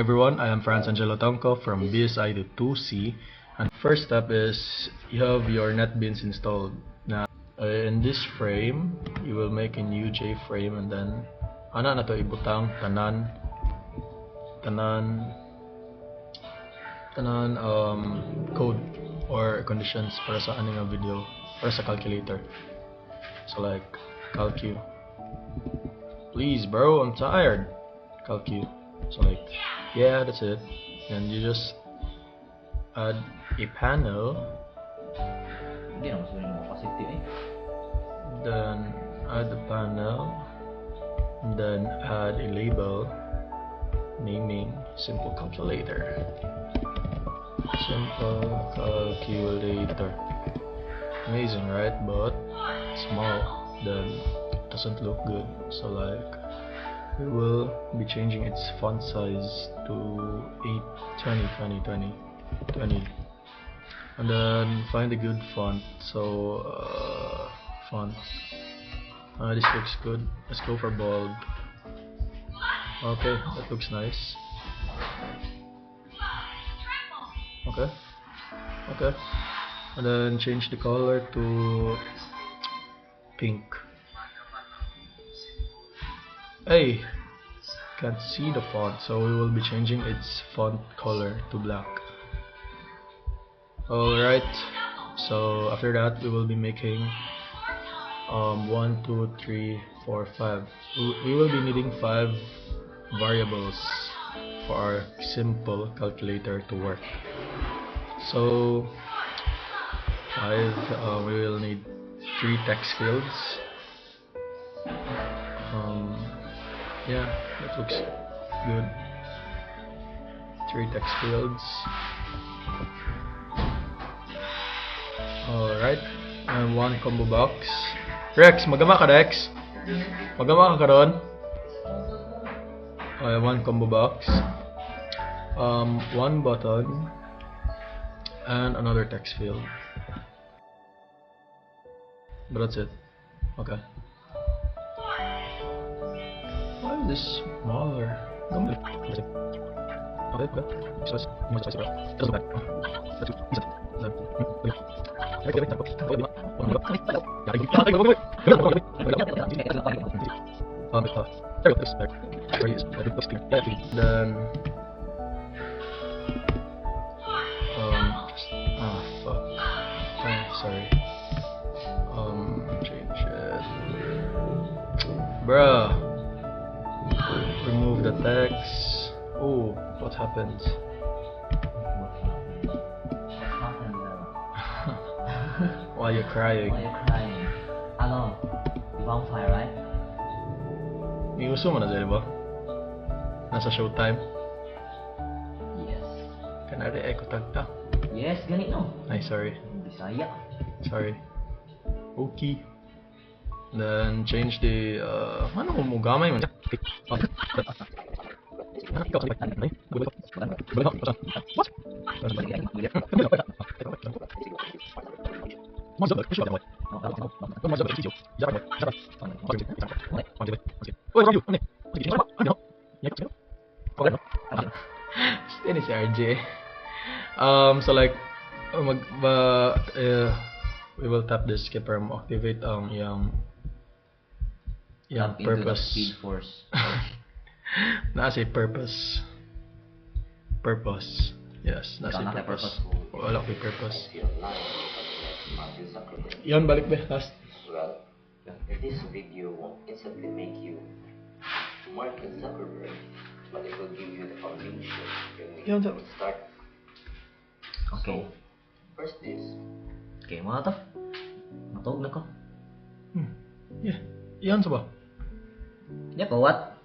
Everyone, I am Franz Angelo Tonko from BSI to 2C, and first step is you have your NetBeans installed. Now, in this frame, you will make a new J-frame and then ana na to ibutang tanan code or conditions para sa aning video para sa calculator. So like calcu. Please bro, I'm tired. Calcu. So like, yeah, that's it. And you just add a panel. Then add the panel. Then add a label naming simple calculator. Simple calculator. Amazing, right? But small. Then it doesn't look good. So like, we will be changing its font size to 20, and then find a good font. So font, this looks good. Let's go for bold. Okay, that looks nice. Okay, and then change the color to pink. Hey, can't see the font, so we will be changing its font color to black. Alright, so after that we will be making 1, 2, 3, 4, 5. We will be needing 5 variables for our simple calculator to work. So 5, we will need 3 text fields. Yeah, that looks good. 3 text fields. Alright, and 1 combo box. Rex, magama ka Rex? Magama ka karon? 1 combo box. 1 button and another text field. But that's it. Okay. Why is this smaller? Then fuck. Sorry. Change it. Bruh. Remove the text. Oh, what happened? Why are you crying? Hello, vampire, right? May gusto mo na dyan, ba? Nasa showtime? Yes. Kanari ay kutagta. Yes, ganit no. Ay, sorry. Bisaya. Sorry. Okay. Then change the ano mo gamay man. Ini si RJ. So like we will tap the skipper and activate yung purpose. Speed force. Nasa purpose. Purpose. Yes, nasa purpose. Wala ko purpose. Yan, balik ba? Last. Well, if this video won't instantly make you Mark Zuckerberg, but it will give you the foundation you need to start. Okay. So, first is Okay, mga to. Matog na ko. Yeah. Yan sa ba? Di pa, what?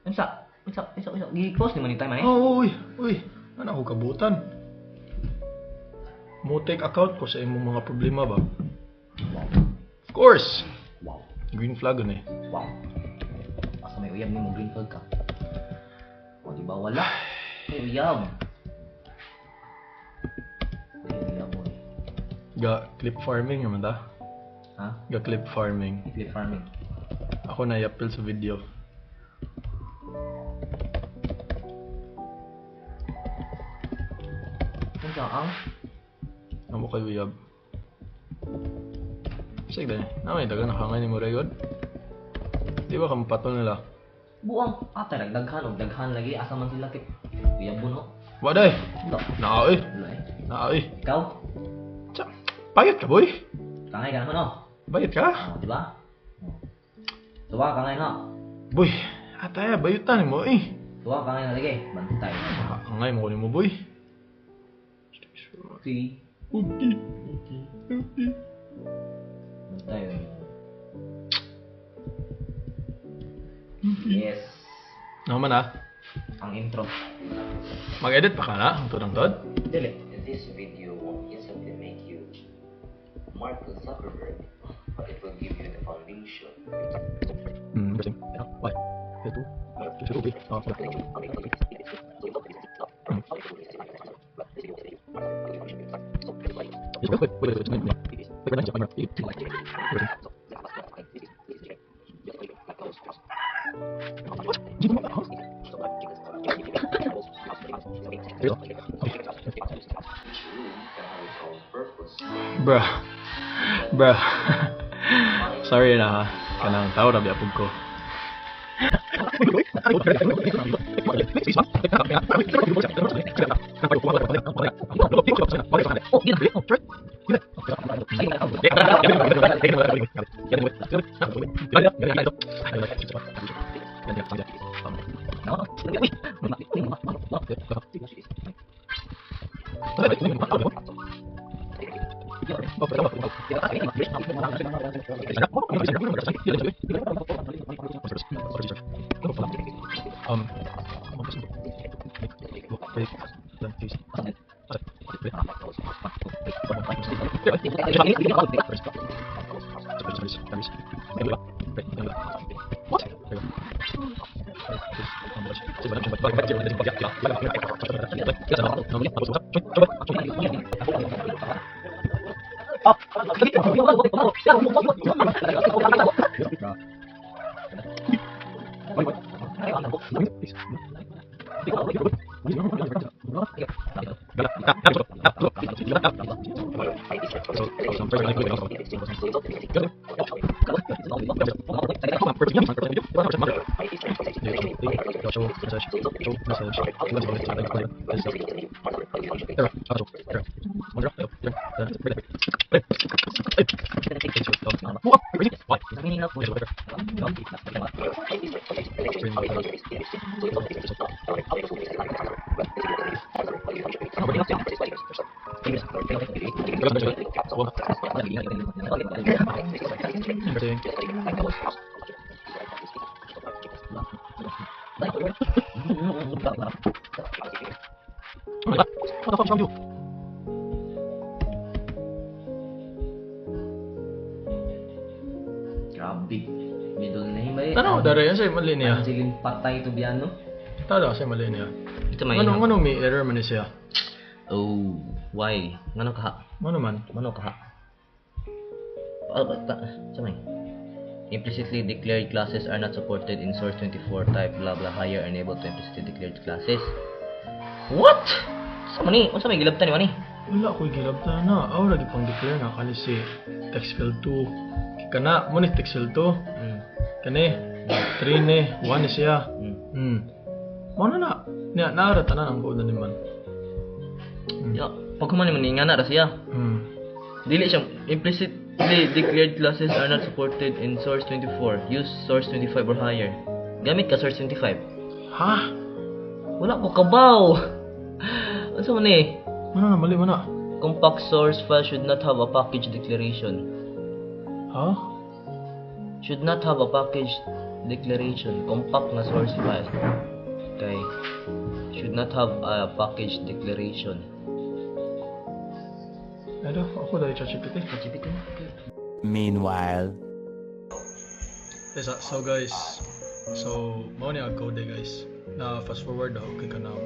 Unsa? Gi-close ni man ni time eh? Oh, uy. Ano ako kabutan? Mo take account ko sa imong mga problema ba? Wow. Of course. Wow. Green flag on eh. Wow. Asa may uyab ni mo green flag ka? O di ba wala? May uyab. May uyab mo eh. Ga clip farming naman ta. Ha? Ga clip farming. Clip farming. Ako na i-upload sa video. Ang saang. Amo kay uyab. Sige din. Namay dagan nakangay ni mo rayod. Di ba kampatol nila? Buang. Atay nagdaghan og daghan lagi asa man sila kit. Uyab buno. Waday. Wala. Naoy. Wala eh. Naoy. Ikaw? Tsa. Bayad ka boy. Kangay ka naman oh. Bayad ka. Di ba? Tuwa kangay na. Boy. Atay bayutan mo eh. Tuwa kangay na lagi. Bantay. Angay mo kunin mo boy. Si. Okay. Bantay. Yes. Naman ah. Ang intro. Mag-edit pa ka na? Ang tudang-tod? Dili. This video won't instantly make you Mark Zuckerberg, but it will give you the foundation. Interesting. Yeah. Why? Ito. Ito. Okay. Bruh. Bruh. Sorry na ha. Kanang tao na biapog ko. Grabe. Middle name ba eh? Ano? Dari yan sa'yo mali niya. Angeline Patay to Biano. Tala sa'yo mali niya. Ito may Ano may error man siya? Oh, why? Ngano ka? Ano man? Mano ka? Samay. Implicitly declared classes are not supported in source 24 type blah blah higher enable to implicitly declared classes. What? Sama ni? Unsa may gilabtan ni ani? Wala ko'y gilabta na. Aw, lagi pang declare nga kani si Texfield 2. Kana, mo ni Texfield 2. Kani, 3 ni, 1 ni siya. Mano na? Naarata na ang buod na naman. Ya, pag human man nga na ra siya. Dili siya implicitly declared classes are not supported in source 24. Use source 25 or higher. Gamit ka source 25. Ha? Wala ko kabaw. Unsa man ni? Ano na, mali mo na. Compact source file should not have a package declaration. Ha? Should not have a package declaration. Compact na source file. Okay. Should not have a package declaration. Ano? Ako dahil ChatGPT. ChatGPT. Meanwhile. So guys, so mao ni ang code guys. Na fast forward daw kay kanang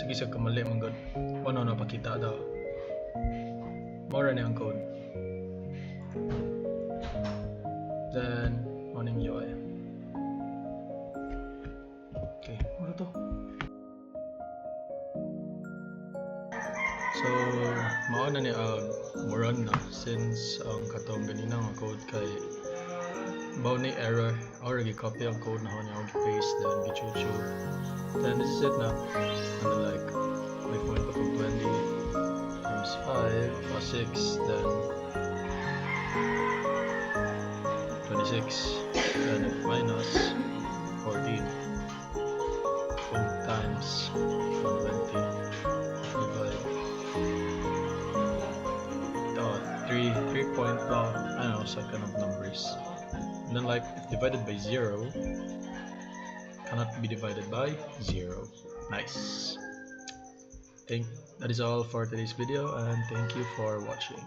sige sa kamali man gud. Ano na pakita daw. Mao ni ang code. Then morning UI. Okay, ano to? So, mauna ni moron na since ang katong ganina nga code kay baw ni error or gi-copy ang code na ho niya og paste then gi-chuchu. Then this is it na. And then like point pa 20 times 5 plus 6 then 26 then minus 14 times 120 divide 3 point I don't know, some kind of numbers. And then like if divided by 0 cannot be divided by 0. Nice. Think that is all for today's video and thank you for watching.